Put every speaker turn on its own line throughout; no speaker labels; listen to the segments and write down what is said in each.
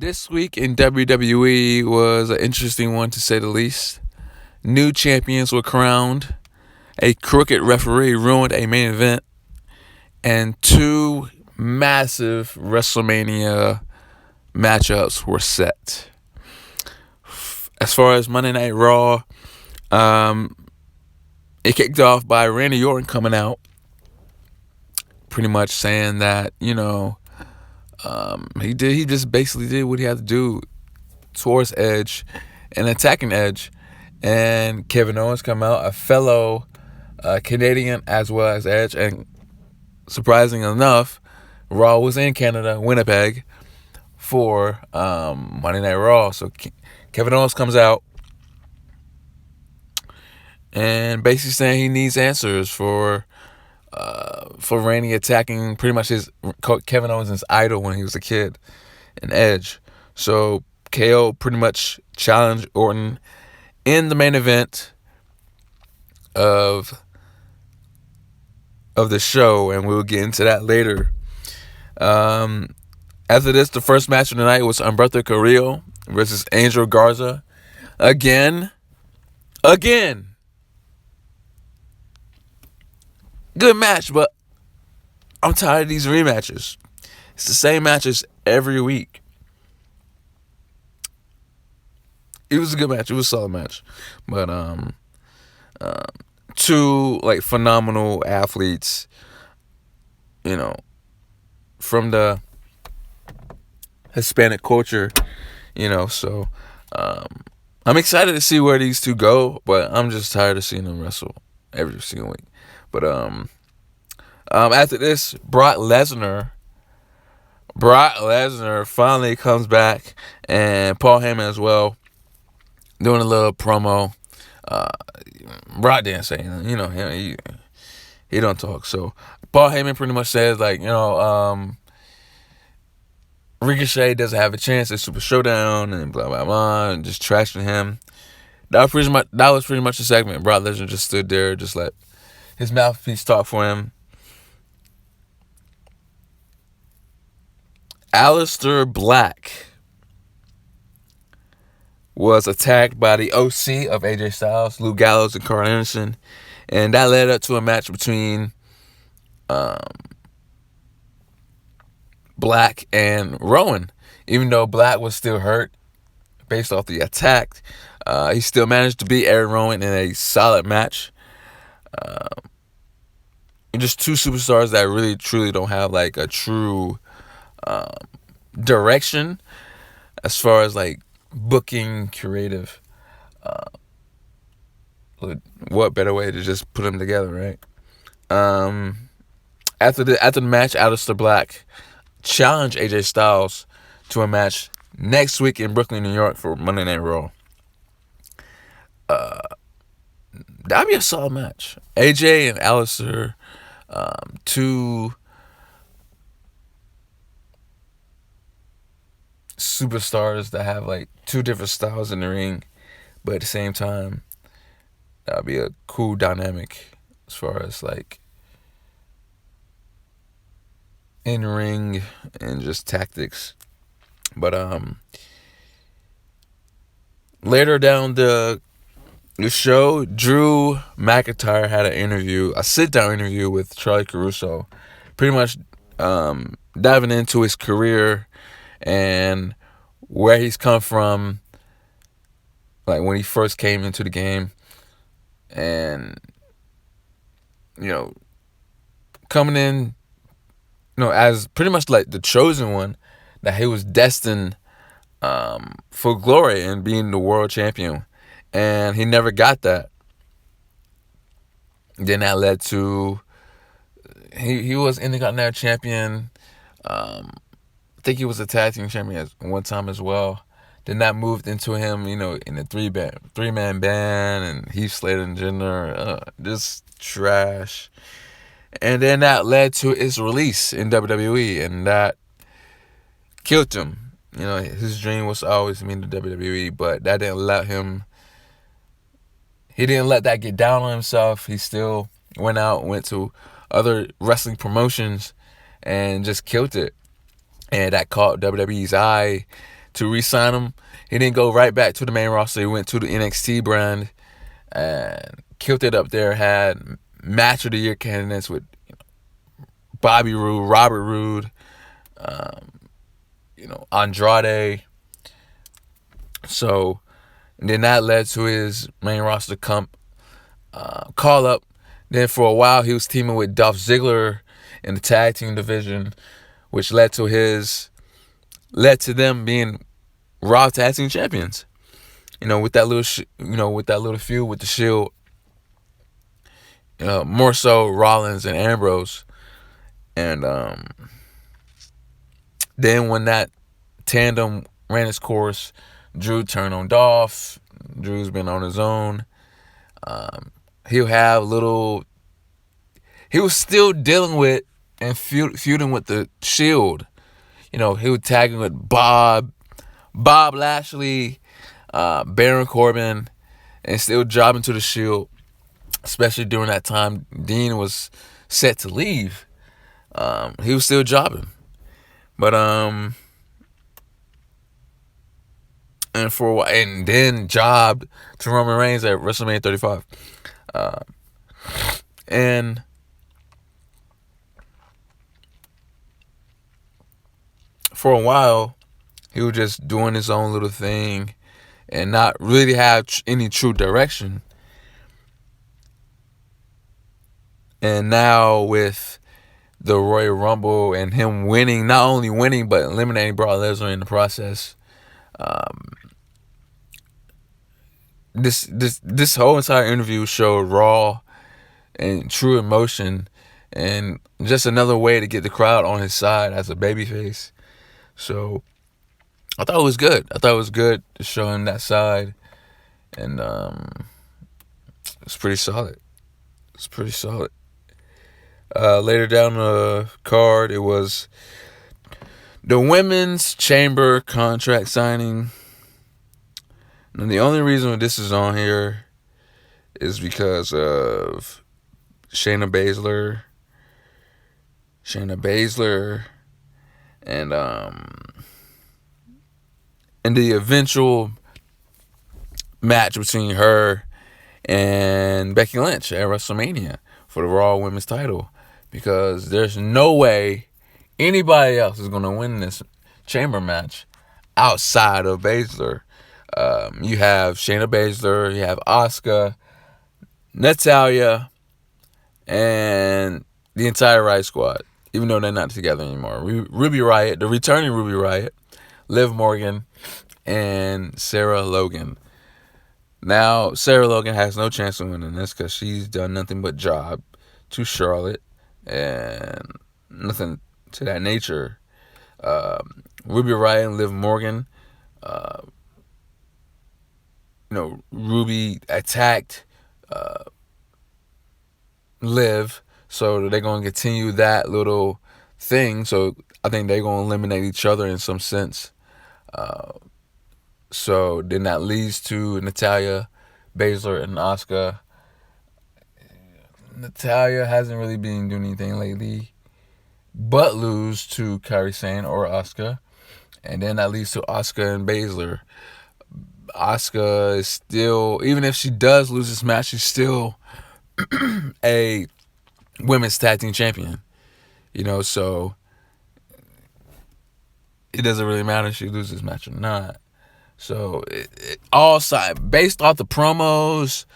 This week in WWE was an interesting one to say the least. New champions were crowned, a crooked referee ruined a main event, and two massive WrestleMania matchups were set. As far as Monday Night Raw, it kicked off by Randy Orton coming out, pretty much saying that, he just basically did what he had to do towards Edge and attacking Edge. And Kevin Owens come out, a fellow Canadian as well as Edge. And surprising enough, Raw was in Canada, Winnipeg, for Monday Night Raw. So Kevin Owens comes out and basically saying he needs answers for Randy attacking pretty much Kevin Owens' idol when he was a kid, and Edge. So KO pretty much challenged Orton in the main event of the show, and we'll get into that later. After this, the first match of the night was Humberto Carrillo versus Angel Garza. Again. Good match, but I'm tired of these rematches. It's the same matches every week. It was a good match. It was a solid match. But two phenomenal athletes, from the Hispanic culture, so I'm excited to see where these two go, but I'm just tired of seeing them wrestle every single week. But after this, Brock Lesnar finally comes back, and Paul Heyman as well, doing a little promo. Brock didn't say anything, he don't talk. So Paul Heyman pretty much says Ricochet doesn't have a chance at Super Showdown and blah blah blah, and just trashing him. That was pretty much the segment. Brock Lesnar just stood there, just let his mouthpiece talk for him. Aleister Black was attacked by the OC of AJ Styles, Luke Gallows, and Carl Anderson, and that led up to a match between Black and Rowan. Even though Black was still hurt based off the attack, he still managed to beat Eric Rowan in a solid match. Just two superstars that really truly don't have a true direction as far as booking, creative. What better way to just put them together, right? After the match, Aleister Black challenged AJ Styles to a match next week in Brooklyn, New York for Monday Night Raw. That'd be a solid match. AJ and Aleister, two superstars that have two different styles in the ring, but at the same time, that'd be a cool dynamic as far as in ring and just tactics. But later down the show, Drew McIntyre had a sit-down interview with Charlie Caruso, pretty much diving into his career and where he's come from, when he first came into the game, and coming in, as pretty much the chosen one, that he was destined for glory and being the world champion. And he never got that. Then that led to he was Intercontinental champion. I think he was a tag team champion at one time as well. Then that moved into him, in the three-man band, and Heath Slater and Jinder, just trash. And then that led to his release in WWE, and that killed him. His dream was always to be in the WWE, but that didn't let him. He didn't let that get down on himself. He still went to other wrestling promotions and just killed it. And that caught WWE's eye to re-sign him. He didn't go right back to the main roster. He went to the NXT brand and killed it up there. Had match of the year candidates with Bobby Roode, Robert Roode, Andrade. So, and then that led to his main roster call up. Then for a while he was teaming with Dolph Ziggler in the tag team division, which led to them being Raw tag team champions. With that little feud with the Shield. More so Rollins and Ambrose. And then when that tandem ran its course, Drew turned on Dolph. Drew's been on his own. He was still dealing with and feuding with the Shield. He was tagging with Bob Lashley, Baron Corbin, and still jobbing to the Shield, especially during that time Dean was set to leave. He was still jobbing. But and for a while, and then jobbed to Roman Reigns at WrestleMania 35. And for a while, he was just doing his own little thing and not really have any true direction. And now with the Royal Rumble and him winning, not only winning, but eliminating Brock Lesnar in the process, this whole entire interview showed raw and true emotion, and just another way to get the crowd on his side as a babyface. So I thought it was good. I thought it was good to show him that side, and it's pretty solid. It's pretty solid. Later down the card, it was the women's chamber contract signing. And the only reason this is on here is because of Shayna Baszler, and the eventual match between her and Becky Lynch at WrestleMania for the Raw Women's title. Because there's no way anybody else is going to win this chamber match outside of Baszler. You have Shayna Baszler, you have Asuka, Natalya, and the entire Riot Squad, even though they're not together anymore. Ruby Riott, the returning Ruby Riott, Liv Morgan, and Sarah Logan. Now, Sarah Logan has no chance of winning this because she's done nothing but job to Charlotte and nothing to that nature. Ruby Riott and Liv Morgan, Ruby attacked Liv, so they're going to continue that little thing. So I think they're going to eliminate each other in some sense. So then that leads to Natalya, Baszler, and Asuka. Natalya hasn't really been doing anything lately but lose to Kairi Sane or Asuka. And then that leads to Asuka and Baszler. Asuka is still, even if she does lose this match, she's still a women's tag team champion. So it doesn't really matter if she loses this match or not. So it all side based off the promos,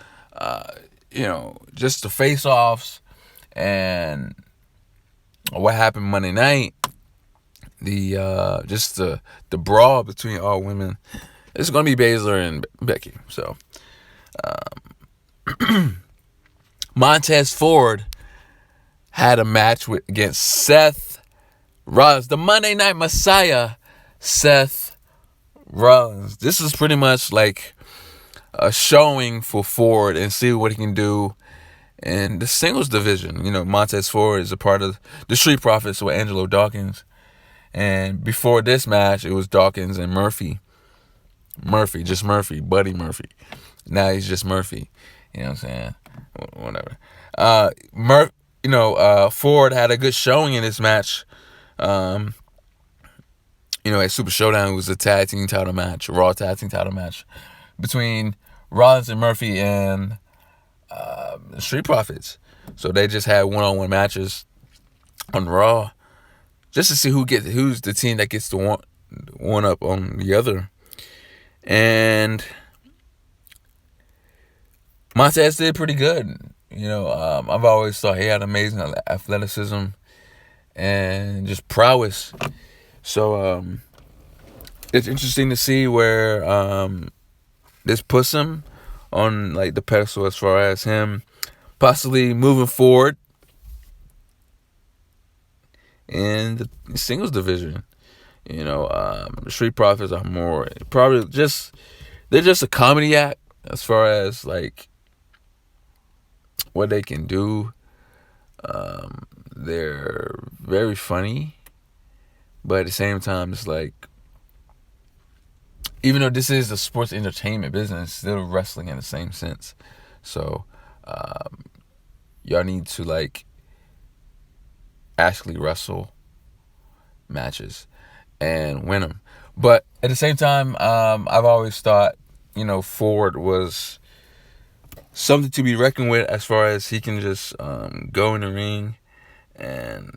just the face-offs and what happened Monday night, the brawl between all women. It's gonna be Baszler and Becky. So Montez Ford had a match against Seth Rollins, the Monday Night Messiah, Seth Rollins. This is pretty much like a showing for Ford and see what he can do in the singles division. Montez Ford is a part of the Street Profits with Angelo Dawkins. And before this match, it was Dawkins and Murphy. Just Murphy, Buddy Murphy. Now he's just Murphy. You know what I'm saying? Whatever. Ford had a good showing in this match. at Super Showdown, it was a tag team title match, a Raw tag team title match between Rollins and Murphy and Street Profits. So they just had one-on-one matches on Raw just to see who's the team that gets the one up on the other. And Montez did pretty good. I've always thought he had amazing athleticism and just prowess. So it's interesting to see where this puts him on like the pedestal as far as him possibly moving forward in the singles division. Street Profits are more probably they're just a comedy act as far as like what they can do. They're very funny, but at the same time, it's like, even though this is a sports entertainment business, still wrestling in the same sense. So, y'all need to like actually wrestle matches and win them. But at the same time, I've always thought, Ford was something to be reckoned with as far as he can just go in the ring and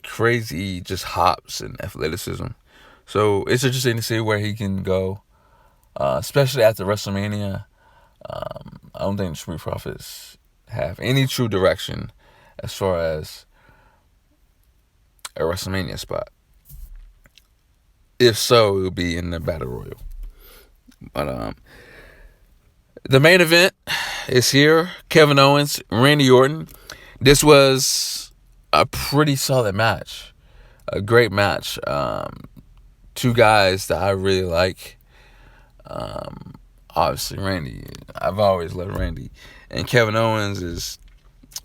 crazy just hops and athleticism. So it's interesting to see where he can go, especially after WrestleMania. I don't think the Street Profits have any true direction as far as a WrestleMania spot. If so, it will be in the Battle Royal. But the main event is here. Kevin Owens, Randy Orton. This was a pretty solid match. A great match. Two guys that I really like. Obviously, Randy. I've always loved Randy. And Kevin Owens is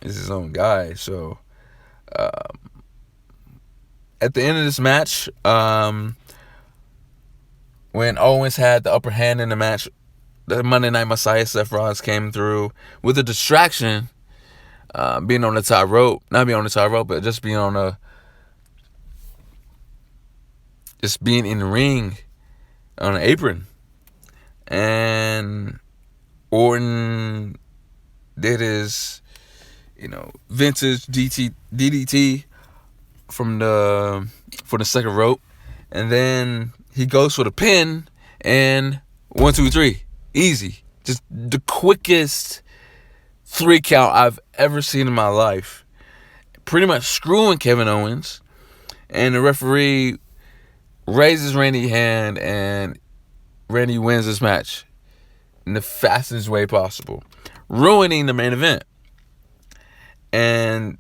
his own guy. So, at the end of this match, when Owens had the upper hand in the match, the Monday Night Messiah, Seth Rollins, came through with a distraction, being on the top rope. Not being on the top rope, but just being being in the ring on an apron. And Orton did his, vintage DDT for the second rope. And then he goes for the pin and 1, 2, 3. Easy. Just the quickest 3 count I've ever seen in my life. Pretty much screwing Kevin Owens. And the referee raises Randy's hand and Randy wins this match in the fastest way possible, ruining the main event. And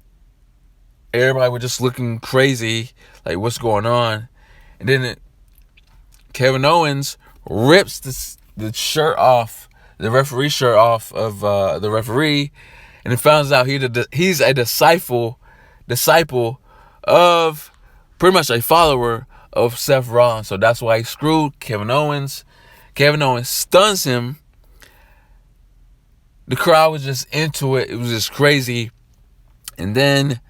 everybody was just looking crazy, like, what's going on? And then Kevin Owens rips the shirt off, the referee shirt off of the referee, and it finds out he's a disciple of, pretty much a follower of Seth Rollins. So that's why he screwed Kevin Owens. Kevin Owens stuns him. The crowd was just into it. It was just crazy. And then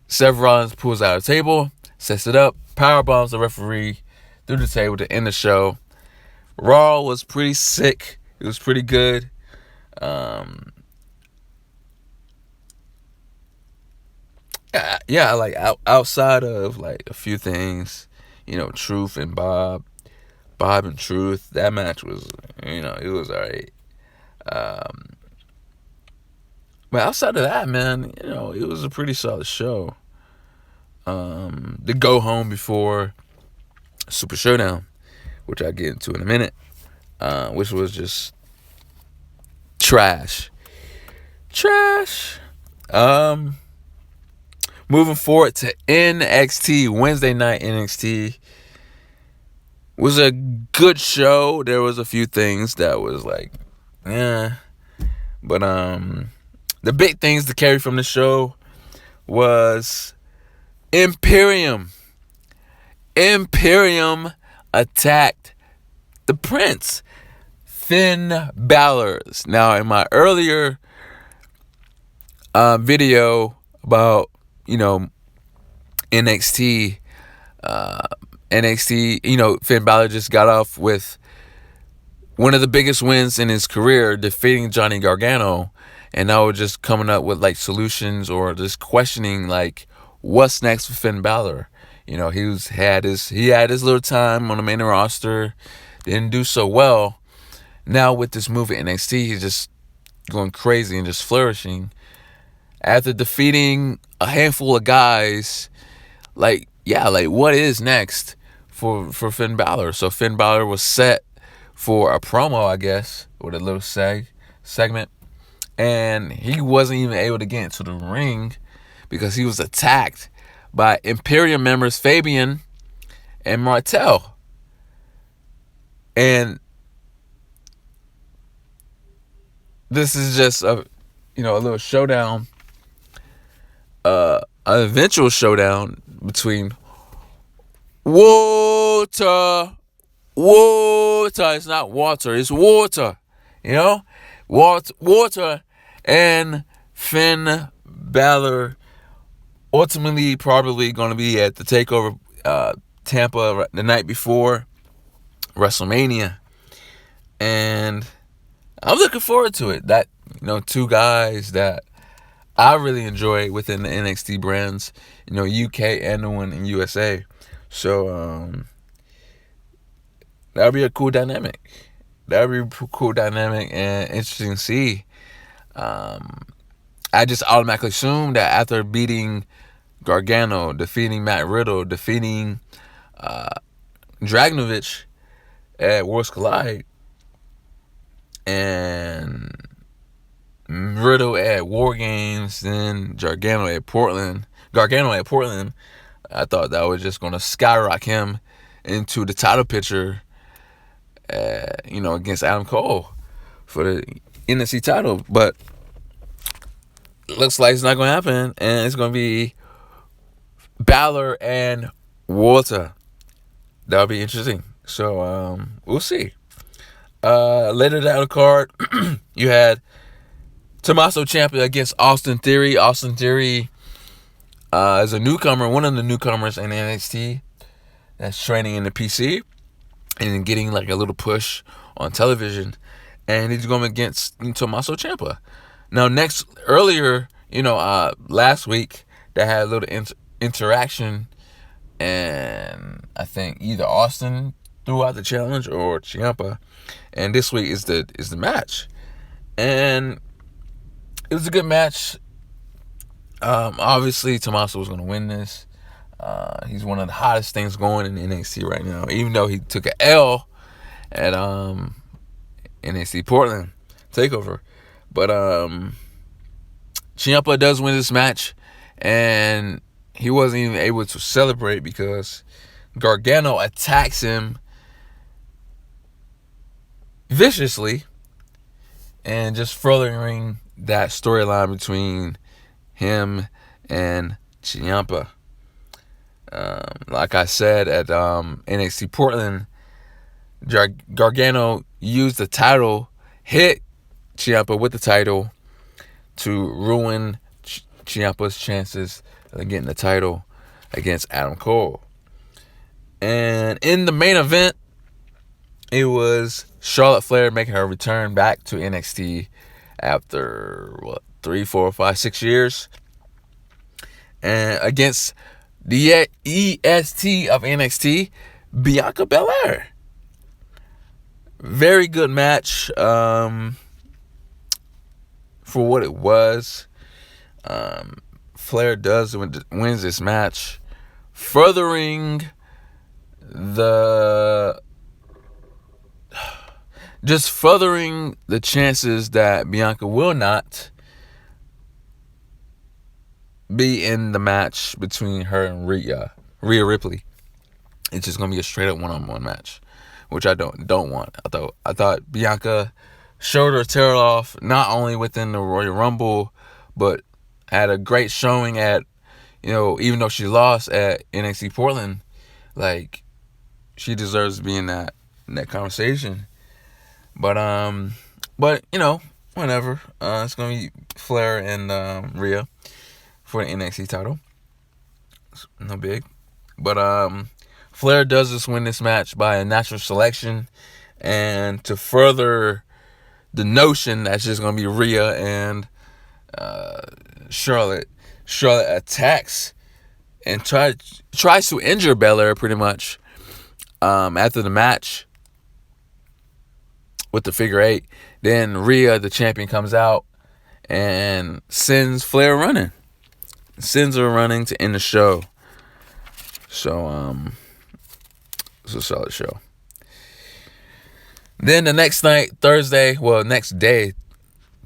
Seth Rollins pulls out a table, sets it up, power bombs the referee through the table to end the show. Raw was pretty sick. It was pretty good. Like outside of like a few things, Truth and Bob and Truth, that match was, it was alright. But outside of that, man, it was a pretty solid show. The go home before Super Showdown, which I'll get into in a minute, which was just trash. Moving forward to NXT, Wednesday night NXT was a good show. There was a few things that was like, but the big things to carry from the show was Imperium. Imperium attacked the Prince, Finn Balor. Now, in my earlier video about, NXT, NXT, Finn Balor just got off with one of the biggest wins in his career, defeating Johnny Gargano, and now we're just coming up with like solutions or just questioning like what's next for Finn Balor. He had his little time on the main roster, didn't do so well. Now with this move at NXT, he's just going crazy and just flourishing. After defeating a handful of guys, like what is next for Finn Balor? So Finn Balor was set for a promo, I guess, with a little segment, and he wasn't even able to get into the ring because he was attacked by Imperium members Fabian and Martel. And this is just a little showdown, an eventual showdown between water. It's not water, it's water. Water and Finn Balor, ultimately probably going to be at the TakeOver Tampa the night before WrestleMania. And I'm looking forward to it. That, two guys that I really enjoy within the NXT brands, UK and the one in USA. So, that'll be a cool dynamic. That'll be a cool dynamic and interesting to see. I just automatically assumed that after beating Gargano, defeating Matt Riddle, defeating Dragovich at Worlds Collide, and Riddle at War Games, then Gargano at Portland, I thought that was just going to skyrocket him into the title picture, against Adam Cole for the NXT title. But looks like it's not going to happen, and it's going to be Balor and Walter. That'll be interesting. So we'll see. Later down the card, you had Tommaso Ciampa against Austin Theory. Austin Theory is a newcomer, one of the newcomers in NXT that's training in the PC and getting like a little push on television. And he's going against Tommaso Ciampa. Now, earlier, last week, they had a little interaction, and I think either Austin threw out the challenge or Ciampa. And this week is the match. And it was a good match. Obviously, Tommaso was going to win this. He's one of the hottest things going in NXT right now, even though he took an L at NXT Portland TakeOver. But Ciampa does win this match, and he wasn't even able to celebrate because Gargano attacks him viciously, and just furthering that storyline between him and Ciampa. Like I said at NXT Portland, Gargano used the title, hit Ciampa with the title to ruin Ciampa's chances of getting the title against Adam Cole. And in the main event, it was Charlotte Flair making her return back to NXT after 3, 4, 5, 6 years, and against the EST of NXT, Bianca Belair. Very good match for what it was. Flair wins this match, furthering the chances that Bianca will not be in the match between her and Rhea Ripley. It's just gonna be a straight up one-on-one match, which I don't want. I thought Bianca showed her tail off not only within the Royal Rumble, but had a great showing at, even though she lost at NXT Portland, like she deserves to be in that conversation. But whatever. It's gonna be Flair and Rhea for the NXT title. It's no big. But Flair does win this match by a natural selection, and to further the notion that's just going to be Rhea and Charlotte. Charlotte attacks and tries to injure Belair pretty much after the match with the figure 8. Then Rhea, the champion, comes out and sends Flair running. Sends her running to end the show. So, it's a solid show. Then the next night, next day,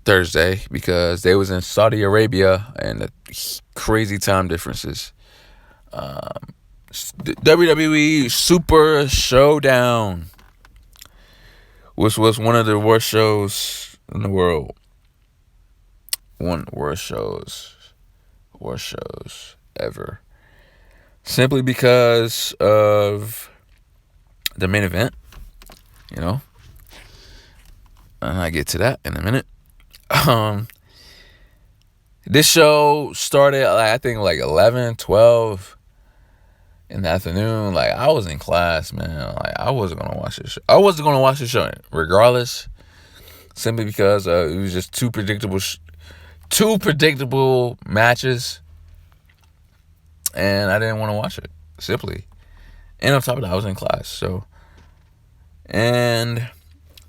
Thursday, because they was in Saudi Arabia and the crazy time differences. WWE Super Showdown, which was one of the worst shows in the world. One of the worst shows ever. Simply because of the main event, and I get to that in a minute. This show started, I think, 11, 12 in the afternoon. I was in class, man. I wasn't going to watch this show. I wasn't going to watch this show regardless, simply because it was just two predictable matches, and I didn't want to watch it, simply. And on top of that, I was in class, so. And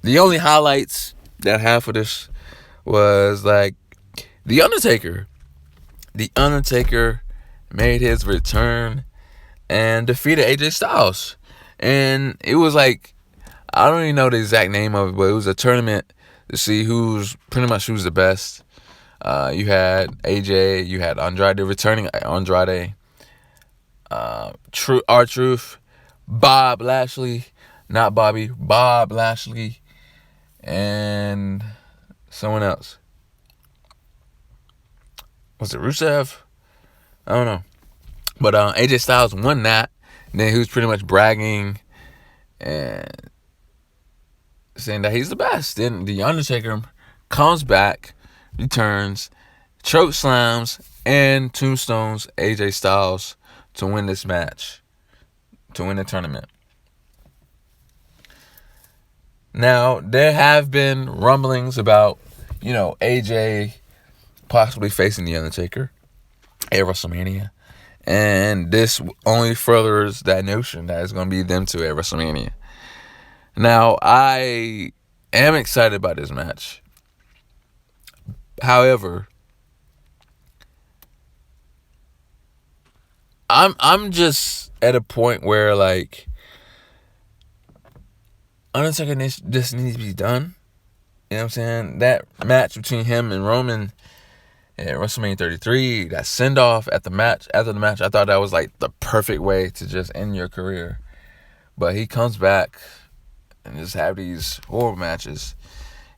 the only highlights that I have for this was, The Undertaker. The Undertaker made his return and defeated AJ Styles. And it was I don't even know the exact name of it, but it was a tournament to see who's the best. You had AJ, you had Andrade, returning Andrade, R-Truth, Bob Lashley, not Bobby, Bob Lashley, and someone else. Was it Rusev? I don't know. But AJ Styles won that. And then he was pretty much bragging and saying that he's the best. Then The Undertaker comes back, returns, choke slams, and tombstones AJ Styles to win this match, to win the tournament. Now, there have been rumblings about, AJ possibly facing The Undertaker at WrestleMania. And this only furthers that notion that it's going to be them two at WrestleMania. Now, I am excited about this match. However, I'm just at a point where Undertaker just needs to be done. You know what I'm saying? That match between him and Roman at WrestleMania 33, that send-off after the match, I thought that was the perfect way to just end your career. But he comes back and just have these horrible matches.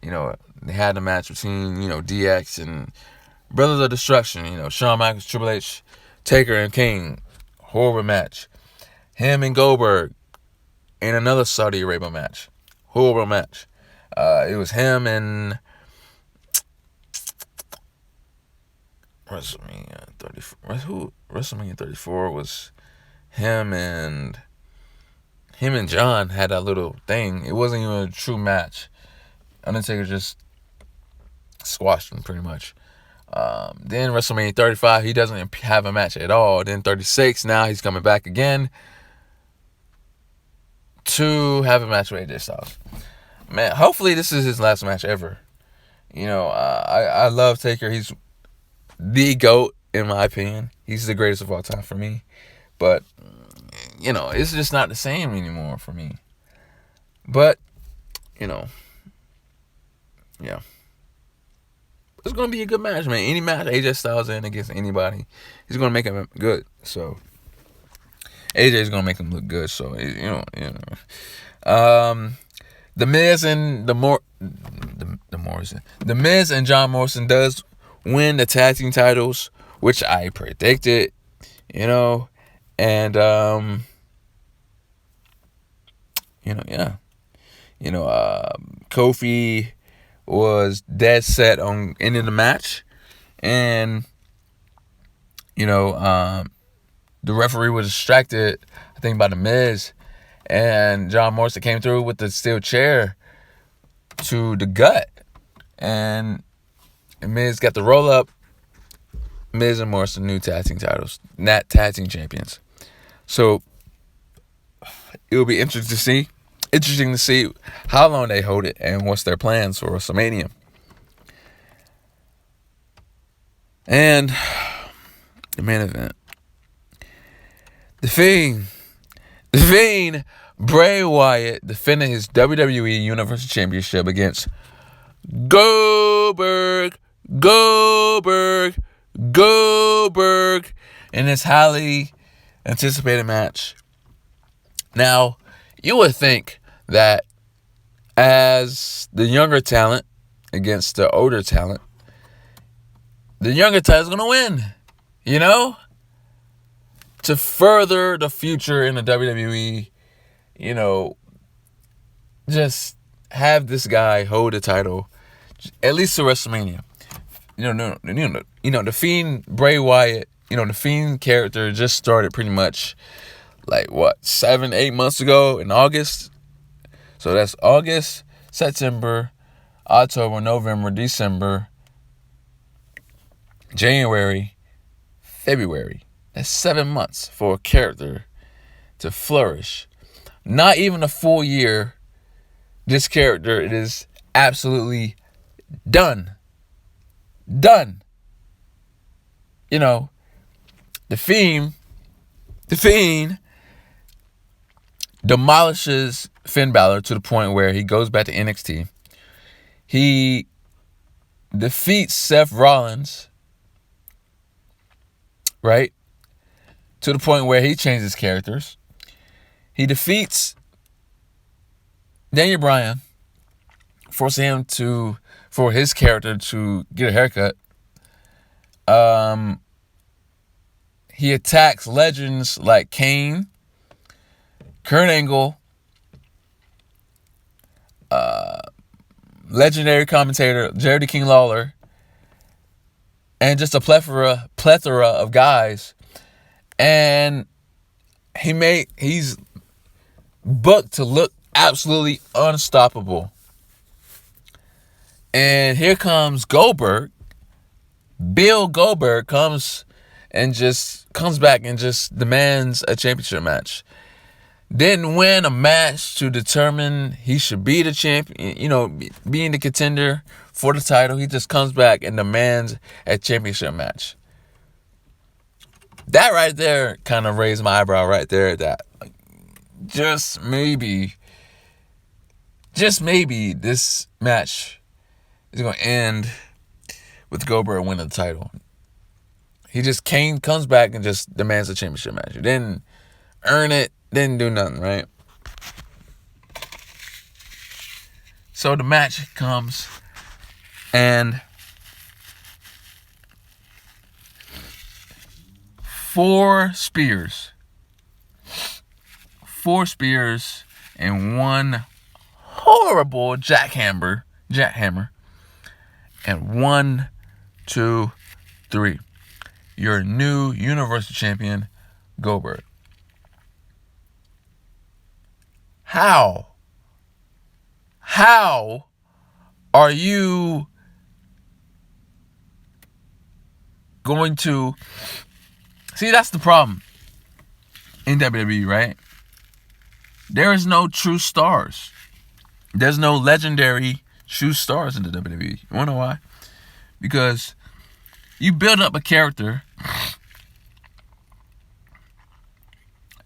They had the match between, DX and Brothers of Destruction, Shawn Michaels, Triple H, Taker, and King. Horrible match. Him and Goldberg in another Saudi Arabia match. Horrible match. It was him and WrestleMania 34. WrestleMania 34 was him and John had that little thing. It wasn't even a true match. Undertaker just squashed him pretty much. Then WrestleMania 35, he doesn't have a match at all. Then 36, now he's coming back again to have a match with AJ Styles. Man, hopefully this is his last match ever. I love Taker. He's the GOAT, in my opinion. He's the greatest of all time for me. But, it's just not the same anymore for me. But, yeah. It's going to be a good match, man. Any match AJ Styles in against anybody, he's going to make him good. So, AJ's going to make him look good. So, The Miz and The Miz and John Morrison does win the tag team titles, which I predicted, and Kofi was dead set on ending the match, and the referee was distracted, I think, by The Miz, and John Morrison came through with the steel chair to the gut, and Miz got the roll up. Miz and Morrison new tag team titles, not tag team champions. So it will be interesting to see how long they hold it and what's their plans for WrestleMania. And the main event, The Fiend, Bray Wyatt defending his WWE Universal Championship against Goldberg in this highly anticipated match. Now, you would think that as the younger talent against the older talent, the younger talent is going to win, you know? To further the future in the WWE, you know, just have this guy hold the title at least to WrestleMania. The Fiend, Bray Wyatt, the Fiend character just started pretty much 7-8 months ago in August. So that's August, September, October, November, December, January, February. That's 7 months for a character to flourish. Not even a full year. This character, it is absolutely done. The Fiend demolishes Finn Balor to the point where he goes back to NXT. He defeats Seth Rollins, right? To the point where he changes characters. He defeats Daniel Bryan, forcing him for his character to get a haircut. He attacks legends like Kane, Kurt Angle, legendary commentator Jerry the King Lawler, and just a plethora of guys. And he's booked to look absolutely unstoppable. And here comes Goldberg. Bill Goldberg comes back and just demands a championship match. Didn't win a match to determine he should be the champion, being the contender for the title. He just comes back and demands a championship match. That right there kind of raised my eyebrow right there, that just maybe this match is going to end with Goldberg winning the title. He just comes back and just demands a championship match. He didn't earn it, didn't do nothing, right? So the match comes, and four spears and one horrible jackhammer, and 1, 2, 3. Your new Universal Champion, Goldberg. How are you going to... See, that's the problem in WWE, right? There is no true stars. There's no legendary true stars in the WWE. You wanna know why? Because you build up a character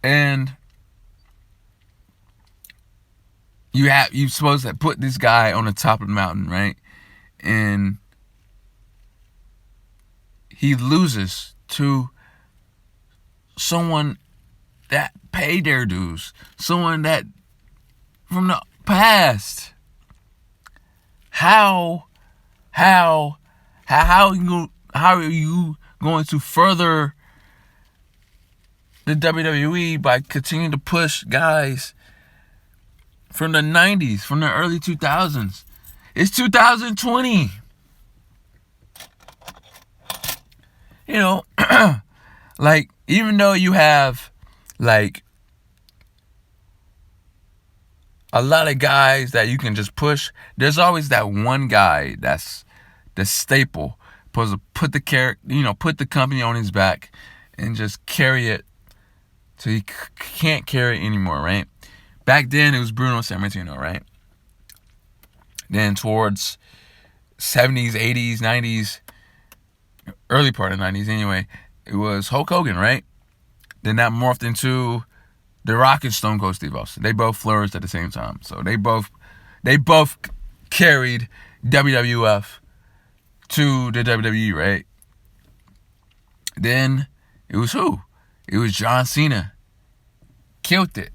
and you're supposed to put this guy on the top of the mountain, right? And he loses to someone that paid their dues, someone that from the past. How are you going to further the WWE by continuing to push guys from the 90s, from the early 2000s? It's 2020. Like, even though you have, like, a lot of guys that you can just push, there's always that one guy that's the staple, supposed to put the company on his back and just carry it till he can't carry it anymore, right? Back then, it was Bruno Sammartino, right? Then towards 70s, 80s, 90s, early part of the 90s anyway, it was Hulk Hogan, right? Then that morphed into The Rock and Stone Cold Steve Austin. They both flourished at the same time. So they both carried WWF to the WWE, right? Then it was who? It was John Cena. Killed it.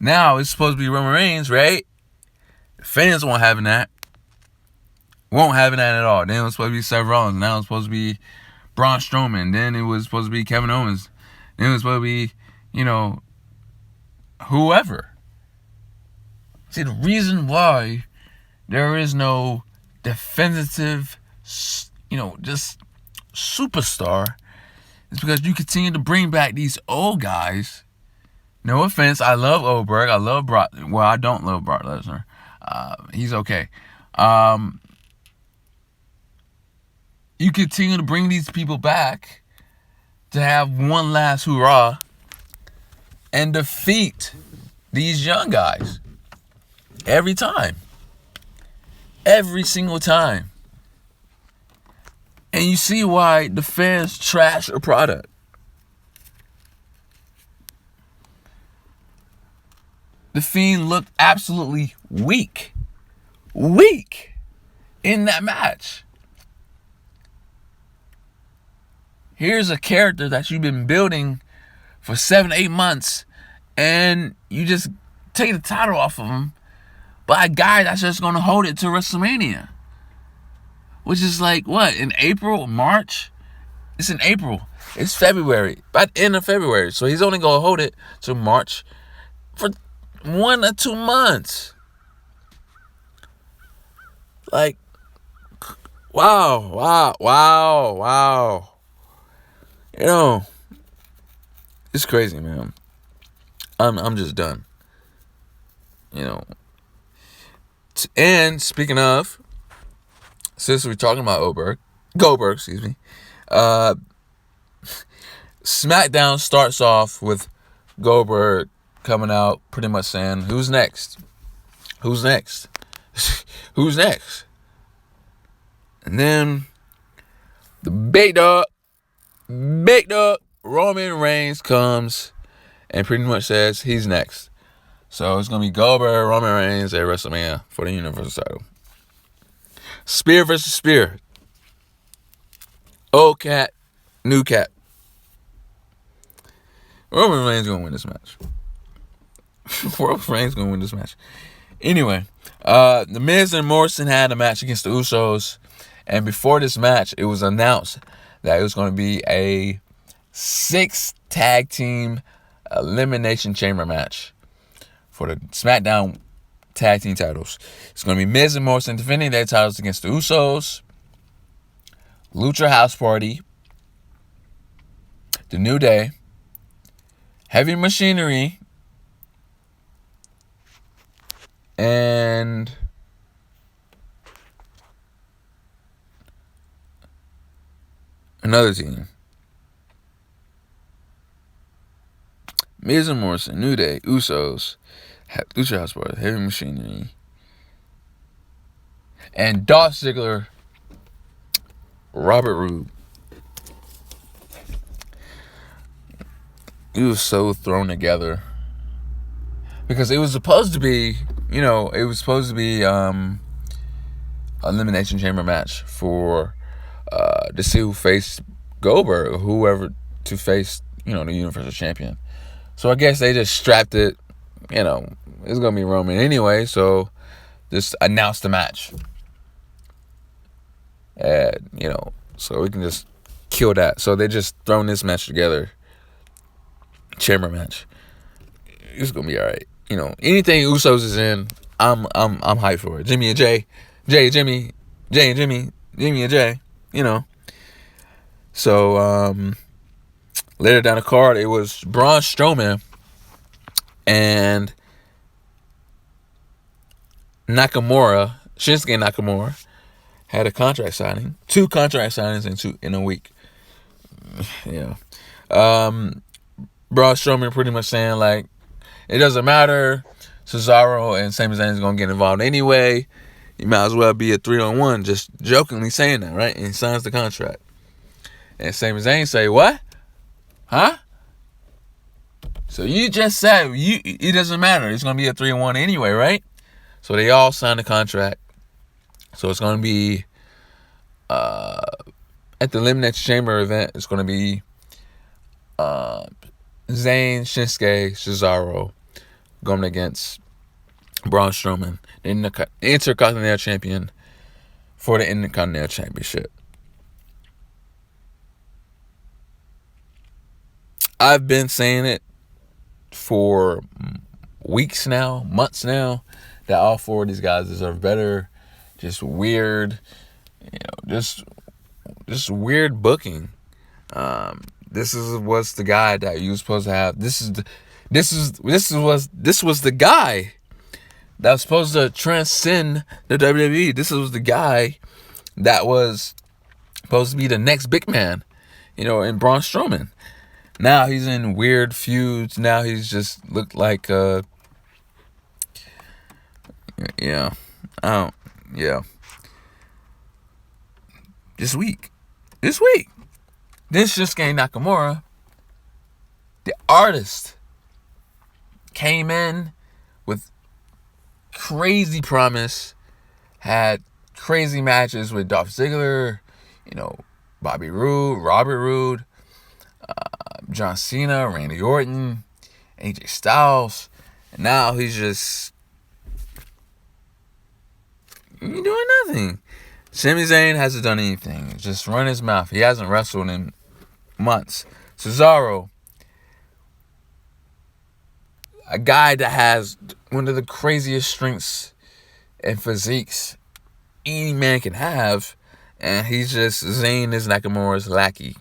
Now it's supposed to be Roman Reigns, right? The fans won't having that. Won't having that at all. Then it was supposed to be Seth Rollins. Now it's supposed to be Braun Strowman. Then it was supposed to be Kevin Owens. Then it was supposed to be, whoever. See, the reason why there is no definitive, just superstar is because you continue to bring back these old guys. No offense, I love Goldberg. I love Brock. Well, I don't love Brock Lesnar. He's okay. You continue to bring these people back to have one last hurrah and defeat these young guys every time. Every single time. And you see why the fans trash a product. The Fiend looked absolutely weak. Weak in that match. Here's a character that you've been building for 7-8 months, and you just take the title off of him by a guy that's just going to hold it to WrestleMania. Which is like, what, in April, March? It's in April. It's February. By the end of February. So he's only going to hold it to March for 1 or 2 months. Like, wow. It's crazy, man. I'm just done. And speaking of, since we're talking about Goldberg, excuse me. SmackDown starts off with Goldberg coming out pretty much saying, who's next? Who's next? Who's next? And then the big dog, Roman Reigns comes and pretty much says he's next. So it's going to be Goldberg, Roman Reigns at WrestleMania for the Universal title. Spear versus Spear. Old cat, new cat. Roman Reigns going to win this match. Roman Reigns going to win this match. Anyway, The Miz and Morrison had a match against the Usos. And before this match, it was announced that it was going to be a 6 tag team elimination chamber match for the SmackDown tag team titles. It's going to be Miz and Morrison defending their titles against the Usos, Lucha House Party, The New Day, Heavy Machinery, and another team. Miz and Morrison, New Day, Usos, Lucha House Party, Heavy Machinery, and Dolph Ziggler, Robert Roode. It was so thrown together because it was supposed to be, elimination chamber match for to see who faced Goldberg or whoever to face, the Universal Champion. So I guess they just strapped it, it's going to be Roman anyway, so just announce the match. And, so we can just kill that. So they just thrown this match together. Chamber match. It's going to be all right. Anything Usos is in, I'm hyped for it. Jimmy and Jay. Jay and Jimmy and Jimmy and Jay. So, Later down the card, it was Braun Strowman and Shinsuke Nakamura, had a contract signing. 2 contract signings in a week. Yeah. Braun Strowman pretty much saying, like, it doesn't matter. Cesaro and Sami Zayn is going to get involved anyway. You might as well be a 3-on-1. Just jokingly saying that, right? And he signs the contract. And Sami Zayn say, what? Huh? So you just said it doesn't matter. It's going to be a 3-on-1 anyway, right? So they all sign the contract. So it's going to be at the Elimination Chamber event. It's going to be Zayn, Shinsuke, Cesaro going against Braun Strowman, the Intercontinental Champion, for the Intercontinental Championship. I've been saying it for weeks now, months now, that all 4 of these guys deserve better. Just weird, just weird booking. This was the guy that you were supposed to have. This was the guy that was supposed to transcend the WWE. This was the guy that was supposed to be the next big man, in Braun Strowman. Now he's in weird feuds. Now he's just looked like This week. This Shinsuke Nakamura, the artist, came in with crazy promise, had crazy matches with Dolph Ziggler, Bobby Roode, Robert Roode, John Cena, Randy Orton, AJ Styles, and now he's just doing nothing. Sami Zayn hasn't done anything. Just run his mouth. He hasn't wrestled in months. Cesaro, a guy that has one of the craziest strengths and physiques any man can have, and he's just Zayn is Nakamura's lackey.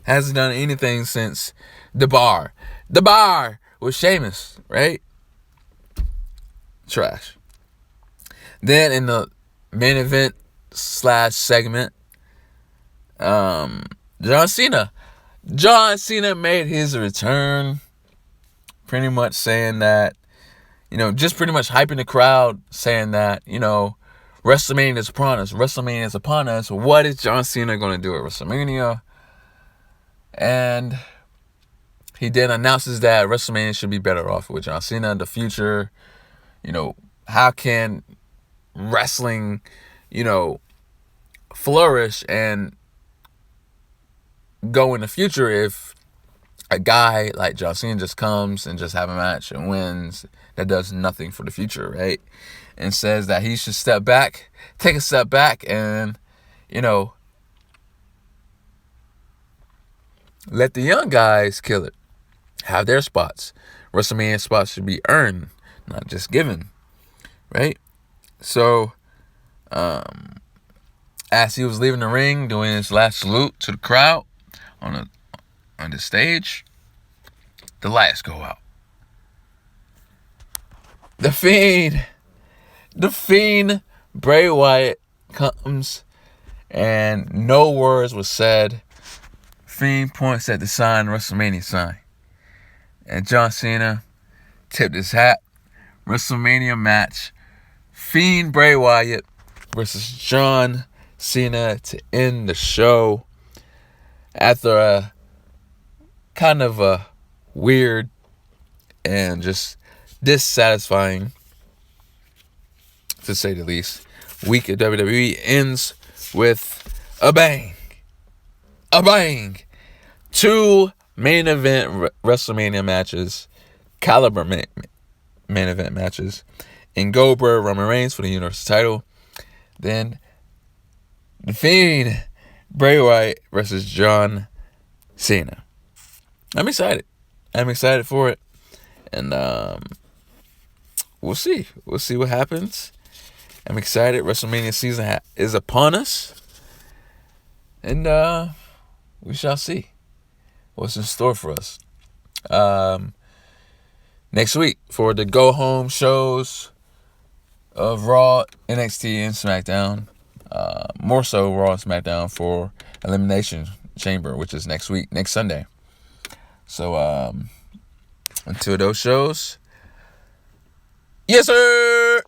Hasn't done anything since the bar with Sheamus, right? Trash. Then in the main event / segment, John Cena made his return, pretty much saying that, just pretty much hyping the crowd, saying that, WrestleMania is upon us. What is John Cena going to do at WrestleMania? And he then announces that WrestleMania should be better off with John Cena in the future. How can wrestling, flourish and go in the future if a guy like John Cena just comes and just have a match and wins that does nothing for the future, right? And says that he should take a step back and, let the young guys kill it. Have their spots. WrestleMania spots should be earned, not just given, right? So, as he was leaving the ring, doing his last salute to the crowd on the stage, the lights go out. The Fiend, Bray Wyatt comes, and no words were said. Fiend points at the WrestleMania sign. And John Cena tipped his hat. WrestleMania match. Fiend Bray Wyatt versus John Cena to end the show. After a kind of a weird and just dissatisfying, to say the least, week of WWE ends with a bang. 2 main event WrestleMania matches, caliber main event matches, in Goldberg, Roman Reigns for the Universal title. Then The Fiend, Bray Wyatt versus John Cena. I'm excited for it, and we'll see what happens. I'm excited. WrestleMania season is upon us, and we shall see what's in store for us. Next week for the go home shows of Raw, NXT, and SmackDown. More so Raw and SmackDown for Elimination Chamber, which is next week, next Sunday. So until those shows, yes sir.